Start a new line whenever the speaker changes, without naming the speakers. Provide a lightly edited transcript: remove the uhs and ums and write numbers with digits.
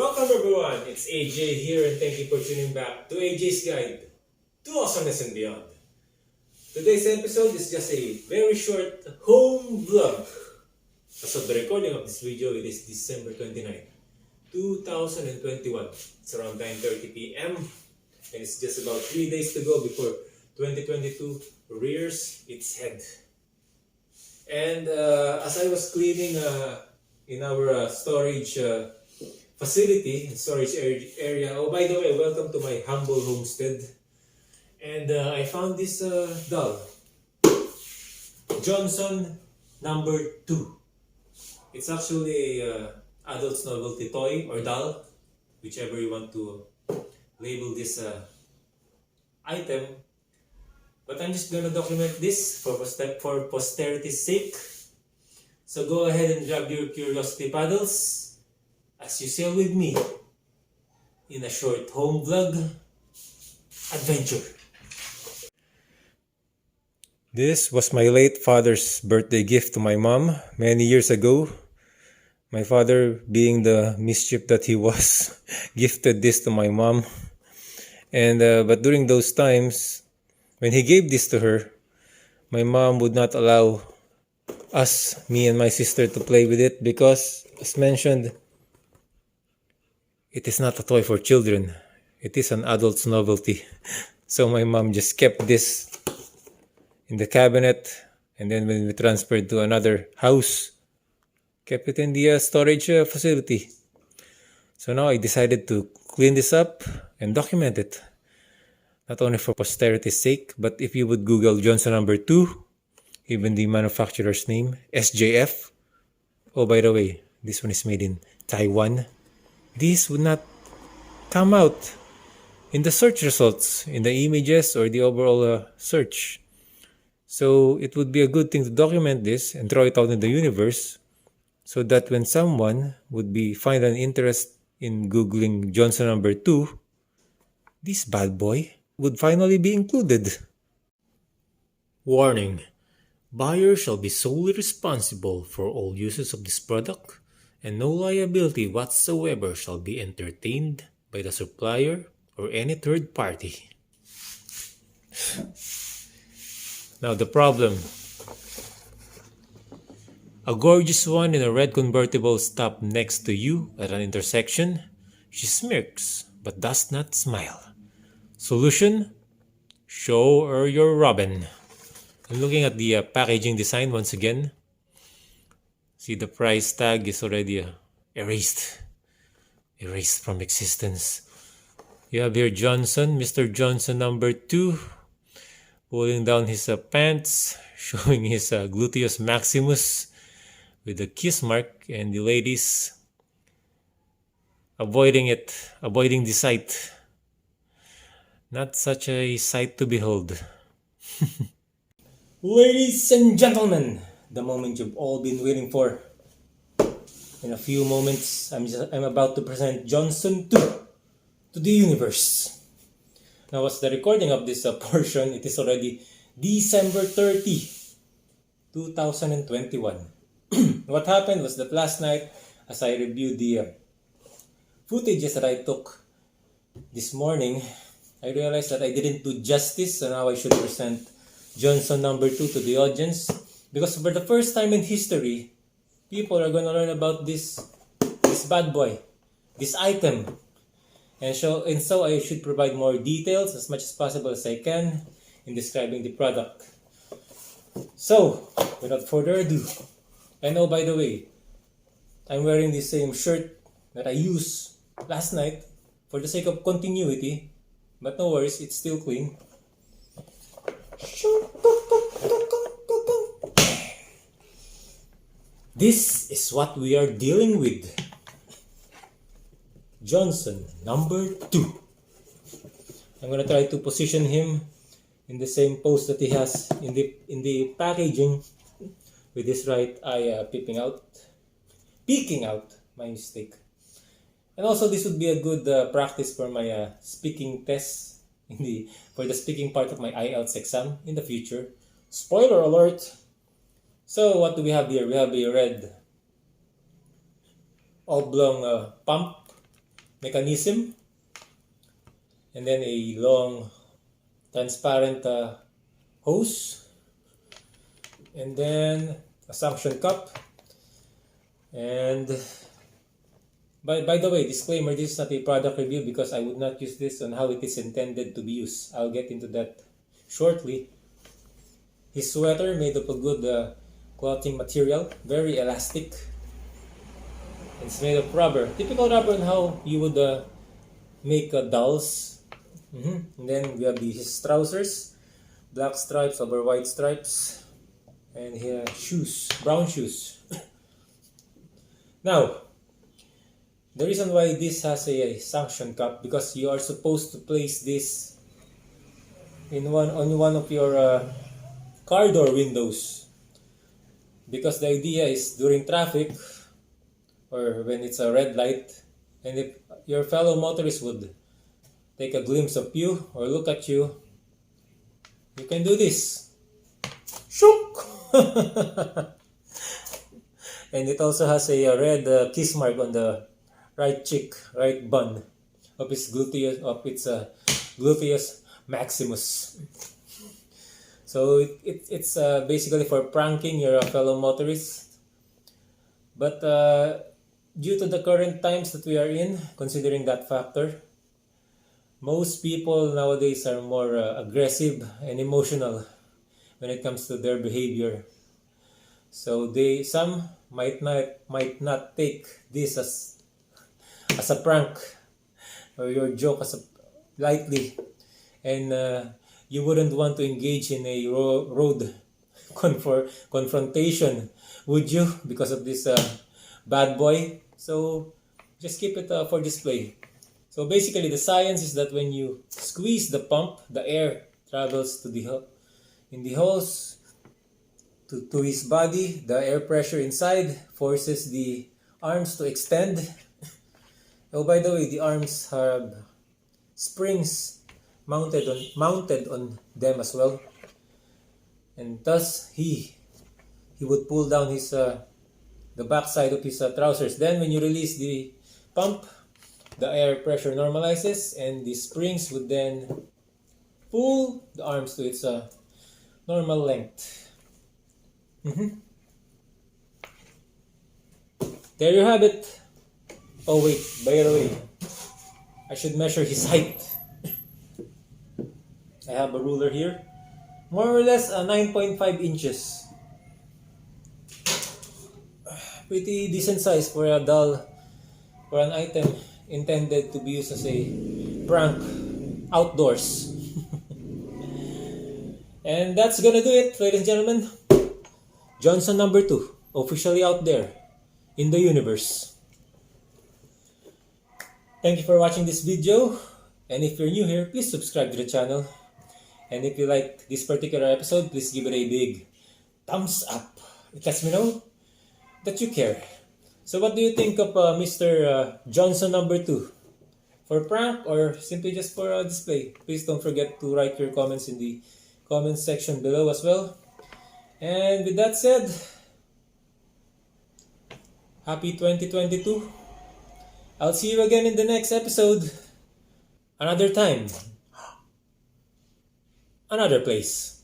Welcome everyone, it's AJ here and thank you for tuning back to AJ's Guide to Awesomeness and Beyond. Today's episode is just a very short home vlog. As of the recording of this video, it is December 29, 2021. It's around 9:30 p.m. and it's just about 3 days to go before 2022 rears its head. And as I was cleaning in our storage facility, storage area. Oh, by the way, welcome to my humble homestead. And I found this doll, Johnson number 2. It's actually a adult novelty toy or doll, whichever you want to label this item. But I'm just gonna document this for posterity's sake. So go ahead and grab your curiosity paddles as you sail with me in a short home vlog adventure. This was my late father's birthday gift to my mom many years ago. My father, being the mischief that he was, gifted this to my mom. And but during those times, when he gave this to her, my mom would not allow us, me and my sister, to play with it because, as mentioned, it is not a toy for children. It is an adult's novelty. So my mom just kept this in the cabinet, and then when we transferred to another house, kept it in the storage facility. So now I decided to clean this up and document it. Not only for posterity's sake, but if you would Google Johnson number 2, even the manufacturer's name, SJF. Oh, by the way, this one is made in Taiwan. This would not come out in the search results, in the images or the overall search. So it would be a good thing to document this and throw it out in the universe so that when someone would find an interest in Googling Johnson number 2, this bad boy would finally be included. Warning: buyer shall be solely responsible for all uses of this product, and no liability whatsoever shall be entertained by the supplier or any third party. Now the problem. A gorgeous one in a red convertible stopped next to you at an intersection. She smirks but does not smile. Solution? Show her your robin. I'm looking at the packaging design once again. See, the price tag is already erased from existence. You have here Johnson, Mr. Johnson number 2, pulling down his pants, showing his gluteus maximus with a kiss mark, and the ladies avoiding the sight. Not such a sight to behold. Ladies and gentlemen, the moment you've all been waiting for. In a few moments, I'm about to present Johnson 2 to the universe. Now, as the recording of this portion, it is already December 30, 2021. What happened was that last night, as I reviewed the footages that I took this morning, I realized that I didn't do justice, so now I should present Johnson number 2 to the audience. Because for the first time in history, people are going to learn about this bad boy, this item. And so I should provide more details as much as possible as I can in describing the product. So, without further ado, and oh, by the way, I'm wearing the same shirt that I used last night for the sake of continuity, but no worries, it's still clean. This is what we are dealing with. Johnson number 2. I'm gonna try to position him in the same pose that he has in the packaging, with his right eye peeking out. My mistake. And also, this would be a good practice for my speaking test for the speaking part of my IELTS exam in the future. Spoiler alert! So what do we have here? We have a red oblong pump mechanism, and then a long transparent hose, and then a suction cup. And by the way, disclaimer, this is not a product review because I would not use this on how it is intended to be used. I'll get into that shortly. His sweater made of a good clothing material, very elastic. It's made of rubber, typical rubber, and how you would make dolls. And then we have his trousers, black stripes over white stripes, and here shoes, brown shoes. Now, the reason why this has a suction cup, because you are supposed to place this on one of your car door windows, because the idea is during traffic or when it's a red light, and if your fellow motorist would take a glimpse of you or look at you, you can do this. Shook! And it also has a red kiss mark on the right cheek, right bun of its gluteus maximus. So it's basically for pranking your fellow motorists. But due to the current times that we are in, considering that factor, most people nowadays are more aggressive and emotional when it comes to their behavior. So some might not take this as a prank or your joke lightly, and you wouldn't want to engage in a road confrontation, would you, because of this bad boy? So just keep it for display. So basically, the science is that when you squeeze the pump, the air travels in the hose to his body. The air pressure inside forces the arms to extend. Oh, by the way, the arms have springs mounted on them as well, and thus he would pull down his the back side of his trousers. Then when you release the pump, the air pressure normalizes, and the springs would then pull the arms to its normal length. There you have it. Oh wait, by the way, I should measure his height. I have a ruler here. More or less 9.5 inches. Pretty decent size for a doll, for an item intended to be used as a prank outdoors. And that's gonna do it, ladies and gentlemen. Johnson number 2, officially out there in the universe. Thank you for watching this video, and if you're new here, please subscribe to the channel. And if you like this particular episode, please give it a big thumbs up. It lets me know that you care. So what do you think of Mr. Johnson number 2? For prank or simply just for display? Please don't forget to write your comments in the comment section below as well. And with that said, happy 2022. I'll see you again in the next episode. Another time. Another place.